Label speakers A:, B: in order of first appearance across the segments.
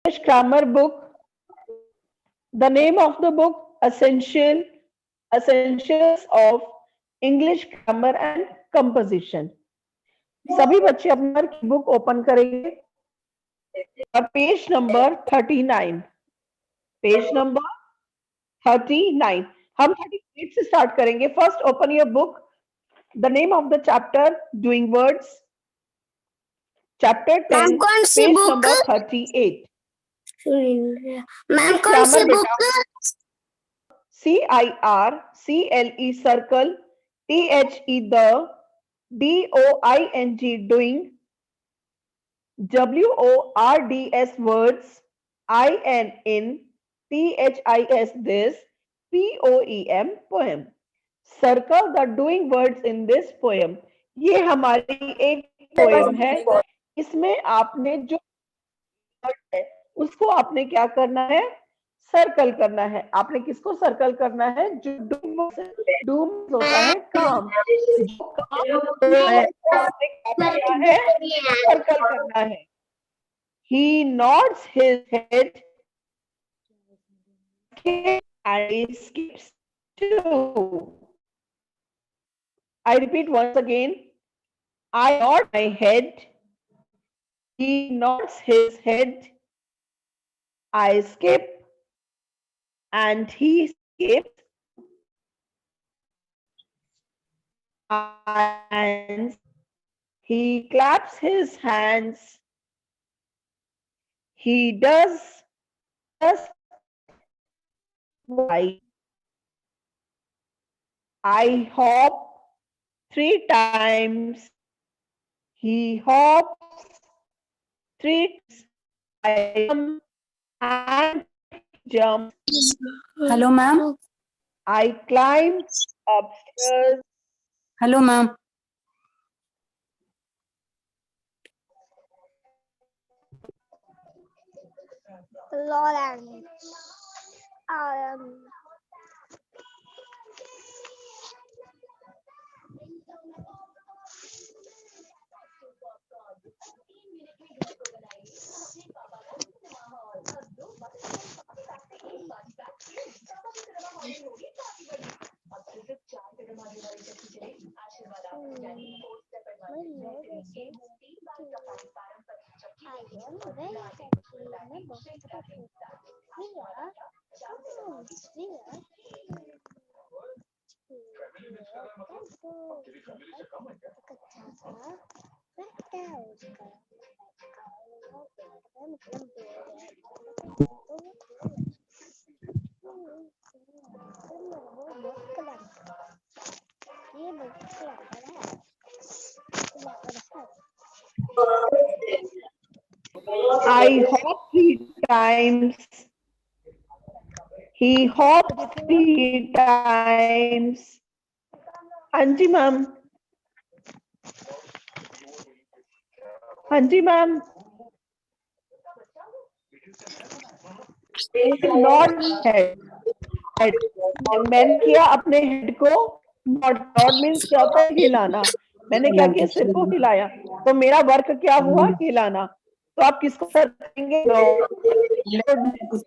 A: English grammar book. The name of the book, Essentials of English Grammar and Composition. सभी बच्चे अपनी की book open करेंगे और पेज नंबर 39, पेज नंबर 39, हम 38 से स्टार्ट करेंगे. First open your book. The name of the chapter, doing words, chapter 10, page number 38.
B: Ma'am कौन सी book?
A: CIRCLE circle, THE the, DOING doing, WORDS words, IN in, THIS this, POEM poem. Circle the doing words in this poem. ये हमारी एक poem है. इसमें आपने जो word है उसको आपने क्या करना है, सर्कल करना है. आपने किसको सर्कल करना है? जो डू होता है काम, जो काम होता है आपने क्या करना है, सर्कल करना है. He nods his head and he skips too. I repeat once again. I nod my head. He nods his head. I skip and he skips. And he claps his hands. He does why. I hop 3 times. He hops 3 times. I jump and jump.
C: Hello, ma'am.
A: I climb upstairs.
C: Hello, ma'am.
B: Lawrence.
A: I hop 3 times. He hops 3 times. हाँ जी ma'am. हाँ जी ma'am. Not head. मैंने किया अपने head को not. Not means क्या होता है? हिलाना. मैंने क्या किया? सिर को हिलाया. तो मेरा वर्क क्या हुआ? हिलाना. तो आप किसको सर्च करेंगे? HENODS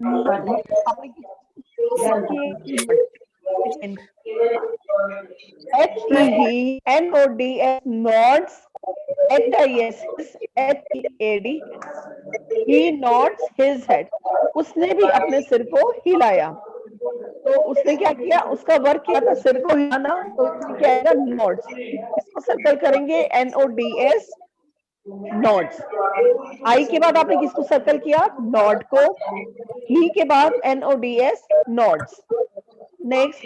A: nods. HISHEAD he nods his head. उसने भी अपने सिर को हिलाया. तो उसने क्या किया? उसका वर्क क्या था? सिर को हिलाना. तो उसने क्या आएगा? नॉड्स. इसको सर्कल करेंगे NODS नॉड्स. आई के बाद आपने किसको सर्कल किया? नॉड को. ही के बाद NODS nodes. Next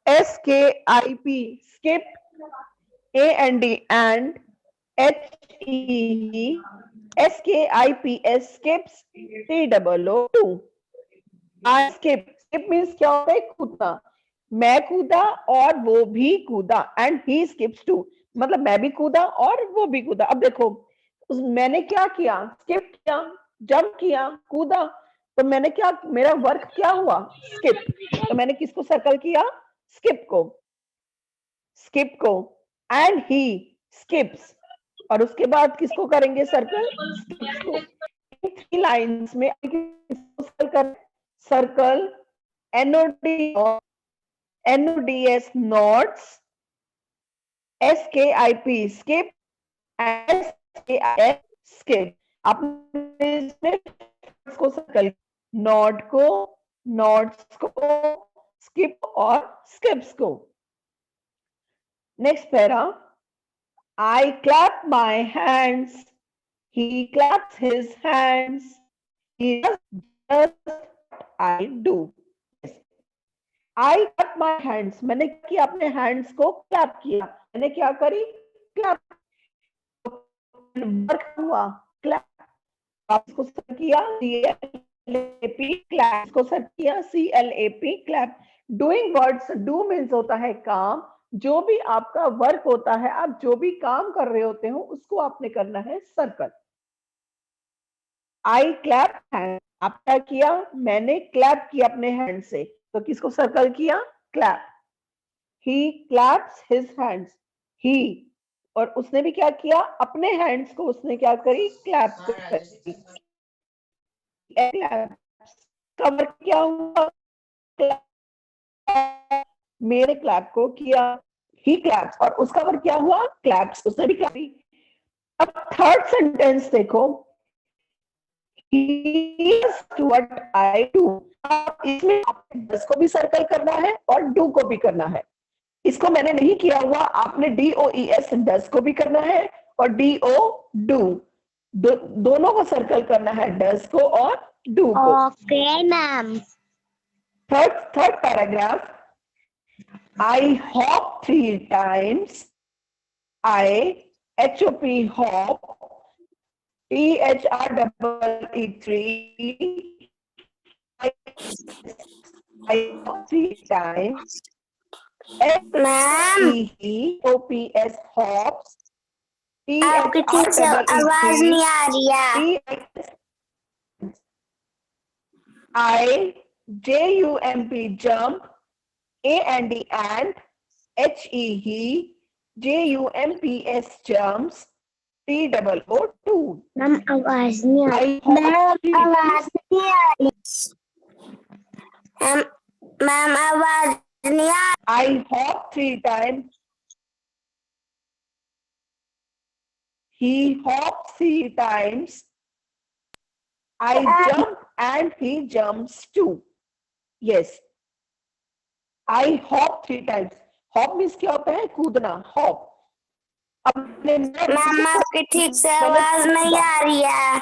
A: SKIP skip. AND and HEE SKIPS skips. TOO I skip. Skip means क्या होता है? कूदना. मैं कूदा और वो भी कूदा. And he skips too. मतलब मैं भी कूदा और वो भी कूदा. अब देखो मैंने क्या किया? स्किप किया, जंप किया, कूदा. तो मैंने क्या, मेरा वर्क क्या हुआ? स्किप. तो मैंने किसको सर्कल किया? स्किप को. स्किप को. And he skips. और उसके बाद किसको करेंगे सर्कल? स्किप्स को। 3 लाइन्स में किसको सर्कल कर? Circle NODS notes, SKIP skip, SKIS skip। आपने इसमें को सर्कल, नोट को, नोट्स को, स्किप और स्किप्स को। Next para, I clap my hands, he claps his hands, he does what I do। I clap my hands, मैंने किया अपने hands को clap किया, मैंने क्या करी? clap। वर्क हुआ clap, इसको सर्च किया CLAP clap, इसको सर्च किया CLAP clap। Doing words, do means होता है काम, जो भी आपका वर्क होता है, आप जो भी काम कर रहे होते हो उसको आपने करना है सर्कल। आई क्लैप हैंड, आप क्या किया? मैंने क्लैप किया अपने हैंड से, तो किसको सर्कल किया? क्लैप। ही क्लैप्स हिज हैंड्स, ही, और उसने भी क्या किया? अपने हैंड्स को उसने क्या करी? क्लैप करी। कवर क्या हुआ? मेरे क्लैप को किया, ही क्लैप्स, और उसका वर्क क्या हुआ? क्लैप्स, उसने भी क्लैप। अब थर्ड सेंटेंस देखो, he is what I do। इसमें आपने does को भी सर्कल करना है और do को भी करना है। इसको मैंने नहीं किया हुआ, आपने DOES does को भी करना है और DO do, दोनों को सर्कल करना है, does को और do को।
B: Okay ma'am.
A: Third paragraph, I hop 3 times, I HOP hop, THREE3, I hop 3 times,
B: ma'am
A: HEOPS hops,
B: आपकी ठीक से आवाज नहीं आ रही है।
A: I JUMP jump, AND and, HEE JUMPS jumps, TOO2।
B: Ma'am आवाज नहीं आ रही।
A: मैम
B: आवाज नहीं आ रही। मैम आवाज नहीं आ रही।
A: I hop 3 times, he hops 3 times, I jump and he jumps too। Yes, I hop 3 times। Hop means क्या होता है? कूदना, hop। अपने
B: मैम आपकी ठीक से आवाज नहीं आ रही है।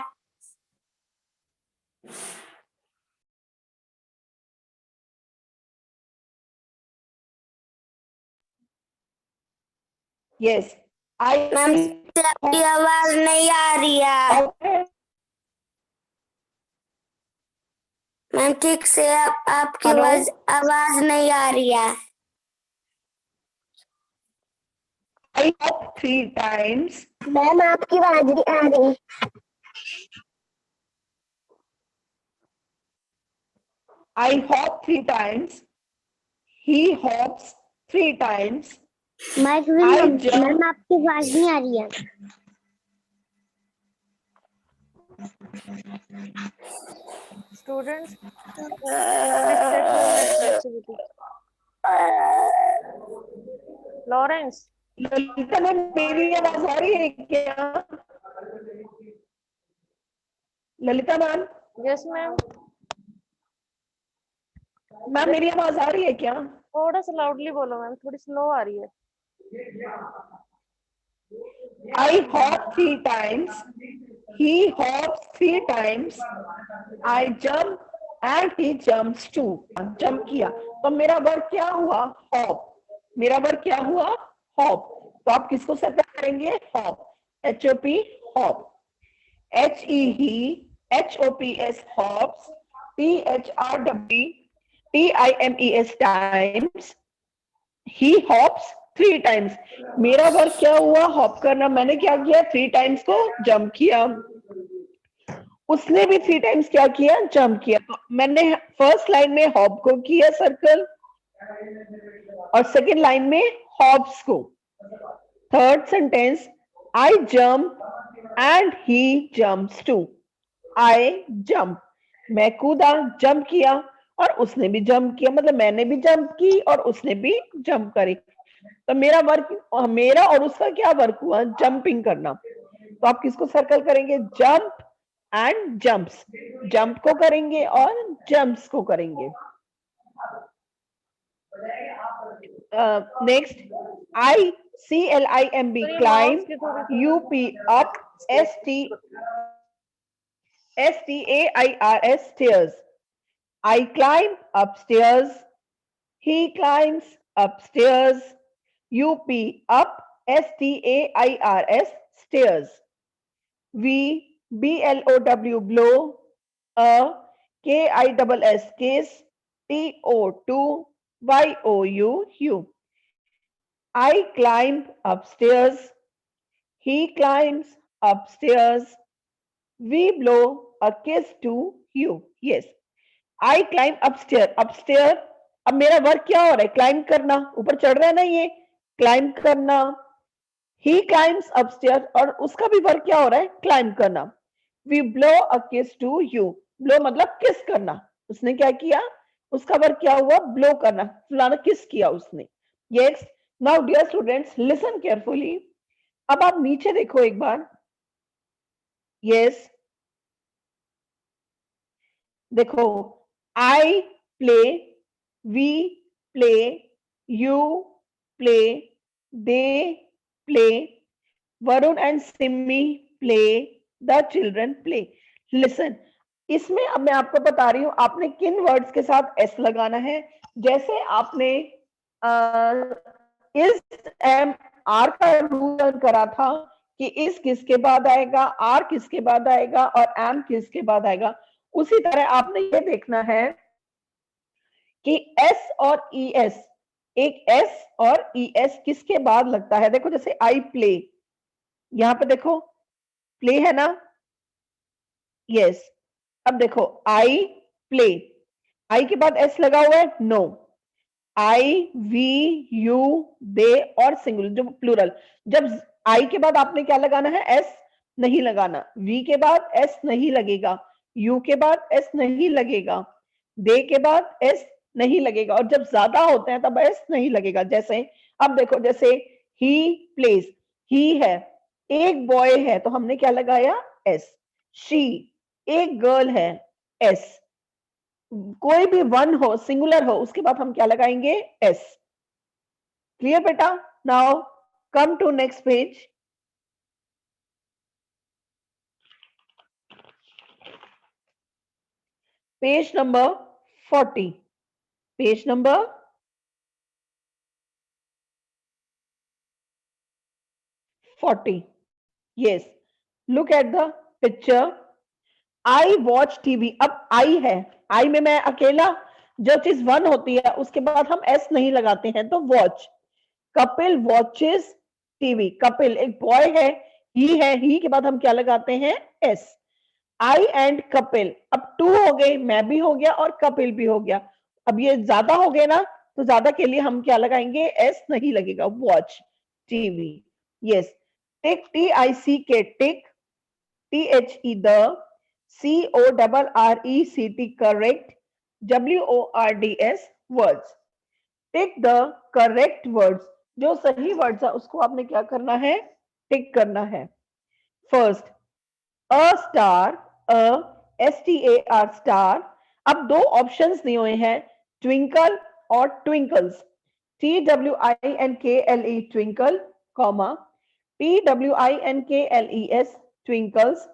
A: Yes, I
B: मैम आपकी आवाज नहीं आ रही है। मैम ठीक से आपकी आवाज नहीं आ रही है।
A: I hop 3 times,
B: मैम आपकी आवाज नहीं आ रही।
A: I hop 3 times, he hops 3 times,
B: ma'am आपकी आवाज नहीं आ रही है।
D: Students, please check your next activity. Lawrence,
A: Lalita ma'am मेरी आवाज आ रही है क्या? Lalita ma'am,
D: yes ma'am.
A: Ma'am मेरी आवाज आ रही है क्या?
D: थोड़ा सा loudly बोलो मैम, थोड़ी स्लो आ रही है।
A: I hop 3 times, he hops 3 times, I jump and he jumps too। Jump किया तो मेरा वर्क क्या हुआ? हॉप। मेरा वर्क क्या हुआ? हॉप। तो आप किसको सर्कल करेंगे? Hop, HOP hop, HEHOPS hops, THREE times, he hops 3 times। मेरा वर्क क्या हुआ? हॉप करना। मैंने क्या किया? 3 टाइम्स को जंप किया, उसने भी 3 टाइम्स क्या किया? जंप किया। तो मैंने फर्स्ट लाइन में हॉप को किया सर्कल और सेकंड लाइन में हॉप्स को। Third sentence, I jump and he jumps too. I jump, मैं कूदा, जंप किया, और उसने भी जंप किया, मतलब मैंने भी जंप की और उसने भी जंप करी। तो मेरा वर्क, मेरा और उसका क्या वर्क हुआ? जंपिंग करना। तो आप किसको सर्कल करेंगे? जंप एंड जंप्स, जंप को करेंगे और जंप्स को करेंगे। नेक्स्ट, I CLIMB,
D: सर, ये
A: climb,
D: mouse की थोड़ी
A: UP, up, STAIRS, stairs. I climb upstairs, he climbs upstairs, UP, up, STAIRS, stairs. V, BLOW, blow, a, KISS, kiss, TO2, YOU, you. I climb upstairs, he climbs upstairs, we blow a kiss to you. Yes, I climb upstairs. Upstairs, अब मेरा work क्या हो रहा है? Climb करना, ऊपर चढ़ रहा है ना, ये क्लाइम करना। He climbs upstairs, और उसका भी वर्क क्या हो रहा है? क्लाइम करना। We blow a kiss to you. Blow मतलब किस करना। उसने क्या किया? उसका वर्क क्या हुआ? ब्लो करना, फलाना किस किया उसने। Yes. Now dear students, listen carefully. अब आप नीचे देखो एक बार। Yes. देखो, I play, we play, you play, they play, Varun and Simmi play, the children play. Listen, इसमें अब मैं आपको बता रही हूं आपने किन वर्ड्स के साथ एस लगाना है। जैसे आपने इस एम आर का रूल लर्न करा था कि इस किसके बाद आएगा, आर किसके बाद आएगा और एम किसके बाद आएगा, उसी तरह आपने ये देखना है कि एस और ई एस, एक एस और ई एस किसके बाद लगता है। देखो जैसे आई प्ले, यहां पे देखो प्ले है ना, यस। अब देखो आई प्ले, आई के बाद एस लगा हुआ है? नो। आई, वी, यू, दे और सिंगुलर जो प्लूरल, जब आई के बाद आपने क्या लगाना है? एस नहीं लगाना। वी के बाद एस नहीं लगेगा, यू के बाद एस नहीं लगेगा, दे के बाद एस नहीं लगेगा, और जब ज्यादा होते हैं तब एस नहीं लगेगा। जैसे अब देखो, जैसे ही प्लेज, ही है, एक बॉय है तो हमने क्या लगाया? एस। शी, एक गर्ल है, एस। कोई भी वन हो, सिंगुलर हो, उसके बाद हम क्या लगाएंगे? एस। क्लियर बेटा? Now come to next page. Page number 40, page number 40। yes, look at the picture. I watch TV, अब आई है, आई में मैं अकेला, जो चीज वन होती है उसके बाद हम एस नहीं लगाते हैं, तो watch. Kapil watches TV, Kapil एक बॉय है, ही के बाद हम क्या लगाते हैं? एस। आई एंड कपिल, अब टू हो गए, मैं भी हो गया और कपिल भी हो गया। अब ये ज्यादा हो गए ना, तो ज्यादा के लिए हम क्या लगाएंगे? एस नहीं लगेगा, watch TV. Yes, tick, TICK, tick, THE, the, CORRECT, correct, WORDS, words. Tick the correct words, जो सही वर्ड्स है उसको आपने क्या करना है? टिक करना है। First, a star, STAR, star. अब दो ऑप्शंस दिए हुए हैं, ट्विंकल और Twinkles, TWINKLE, twinkle, comma, TWINKLES, Twinkles,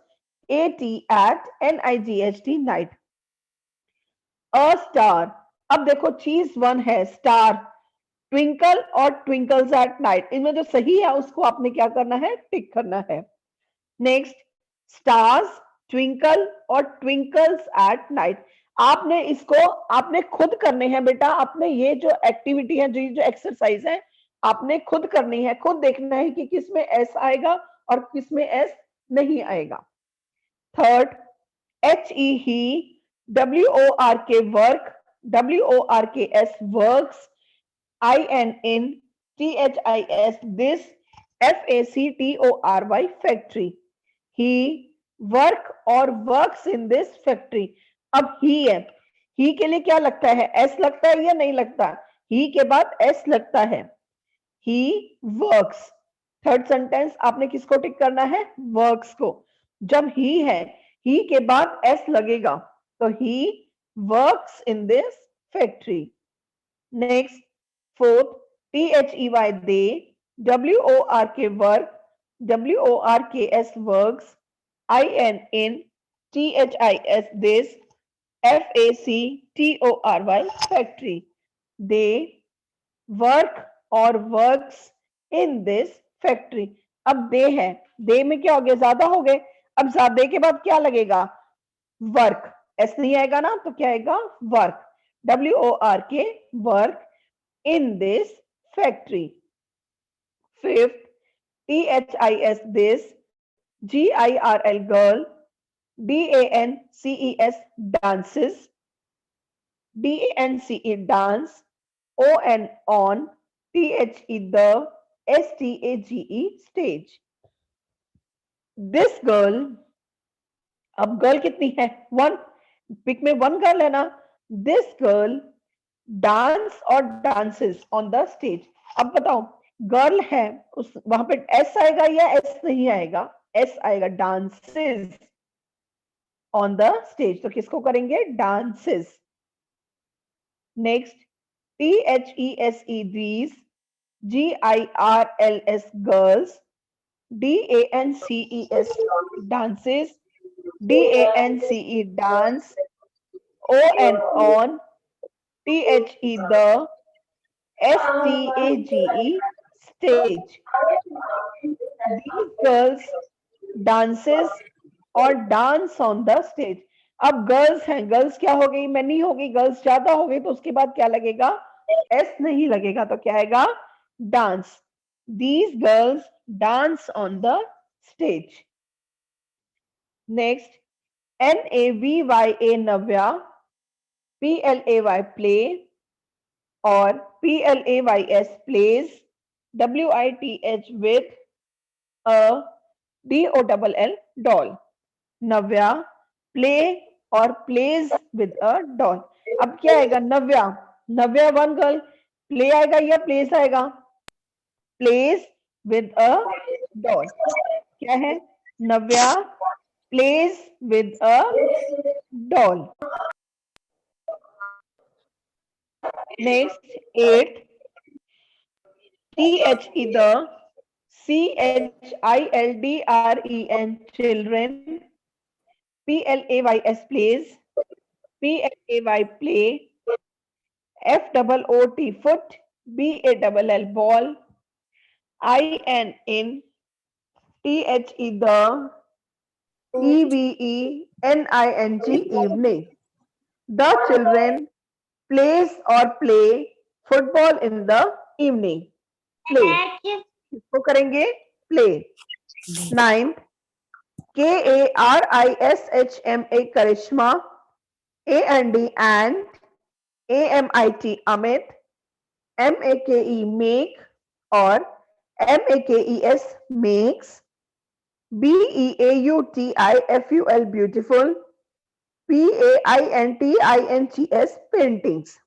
A: AT, at, NIGHT, night. A star, अब देखो चीज वन है, स्टार, ट्विंकल और ट्विंकल्स एट नाइट, इनमें जो सही है उसको आपने क्या करना है? टिक करना है। नेक्स्ट, स्टार्स, ट्विंकल और ट्विंकल्स एट नाइट, आपने इसको आपने खुद करने हैं बेटा। आपने ये जो एक्टिविटी है, जो एक्सरसाइज है, आपने खुद करनी है, खुद देखना है कि किसमें एस आएगा और किसमें एस नहीं आएगा। Third, HE, he, WORK, work, WORKS, works, IN, in, THIS, this, FACTORY, factory. He work or works in this factory. अब he है, he के लिए क्या लगता है, s लगता है या नहीं लगता? he के बाद s लगता है. he works. थर्ड सेंटेंस आपने किसको टिक करना है? वर्क्स को. जब ही है, ही के बाद एस लगेगा, तो he works in this factory. Next, fourth, THEY they, WORK work, WORKS works, IN in, THIS this, FACTORY factory. They work और वर्क्स इन दिस फैक्ट्री. अब दे है, दे में क्या हो गया? ज्यादा हो गए. अब ज्यादा के बाद क्या लगेगा? वर्क. एस नहीं आएगा ना, तो क्या आएगा? Work. WORK work in this factory. Fifth, THIS this, GIRL girl, DANCES dances, DANCE dance, ON on, THE the, STAGE stage. This girl, अब गर्ल कितनी है? वन. पिक में वन गर्ल है ना. दिस गर्ल डांस और dances on the stage. अब बताओ, girl है, उस वहां पे एस आएगा या एस नहीं आएगा? एस आएगा. डांसेस ऑन द स्टेज, तो किसको करेंगे? Dances. Next, THESE these, GIRLS girls, DANCES dances, DANCE dance, ON, THE the, STAGE stage. These girls dances और डांस ऑन द स्टेज. अब गर्ल्स हैं, गर्ल्स क्या हो गई? मैनी हो गई. गर्ल्स ज्यादा हो गई, तो उसके बाद क्या लगेगा? एस नहीं लगेगा, तो क्या आएगा? Dance. These girls dance on the stage. Next, NAVYA Navya, PLAY play और PLAYS plays, WITH with a DOLL doll. Navya play और प्लेज विद अ डॉल. अब क्या आएगा? Navya, Navya one girl, play आएगा या प्लेस आएगा? Plays with a doll. क्या है? Navya plays with a doll. Next, 8, THE the, CHILDREN children, PLAYS plays, PLAY play, FOOT foot, BALL ball, IN in, THE the, EVENING evening. The children plays or play football in the evening. Play. किसको करेंगे? Play. 9th, KARISHMA Karishma, AND and, AMIT Amit, MAKE make और MAKES makes, BEAUTIFUL beautiful, PAINTINGS paintings.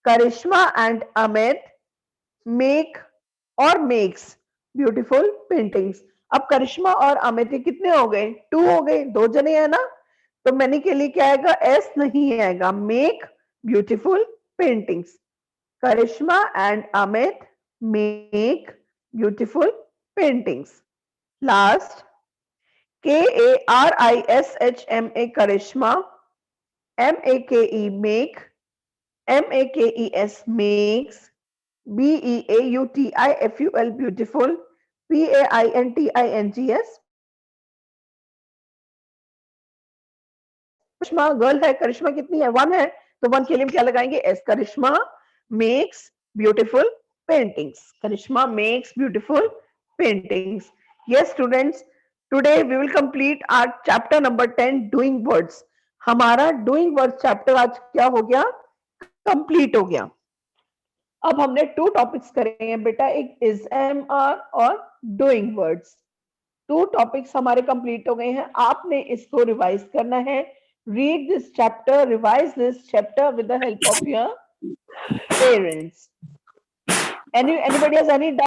A: Karishma and Amit make और makes beautiful paintings. अब करिश्मा और अमित कितने हो गए? 2 हो गए. 2 जने हैं ना, तो मैंने के लिए क्या आएगा? एस नहीं आएगा. Make beautiful paintings. Karishma and Amit make beautiful paintings. Last, KARISHMA Karishma, MAKE make, MAKES makes, BEAUTIFUL beautiful, PAINTINGS. Karishma girl है, करिश्मा कितनी है? 1 है, तो 1 के लिए क्या लगाएंगे? S. Karishma makes beautiful paintings. Karishma makes beautiful paintings. Yes students, today we will complete our chapter number 10 doing words. हमारा डूइंग वर्ड्स चैप्टर आज क्या हो गया? कंप्लीट हो गया. अब हमने 2 टॉपिक्स करे हैं बेटा, एक इज एम आर और डूइंग वर्ड्स। 2 टॉपिक्स हमारे कंप्लीट हो गए हैं। आपने इसको रिवाइज करना है। Read this chapter, revise this chapter with the help of your parents. Anybody has any doubt?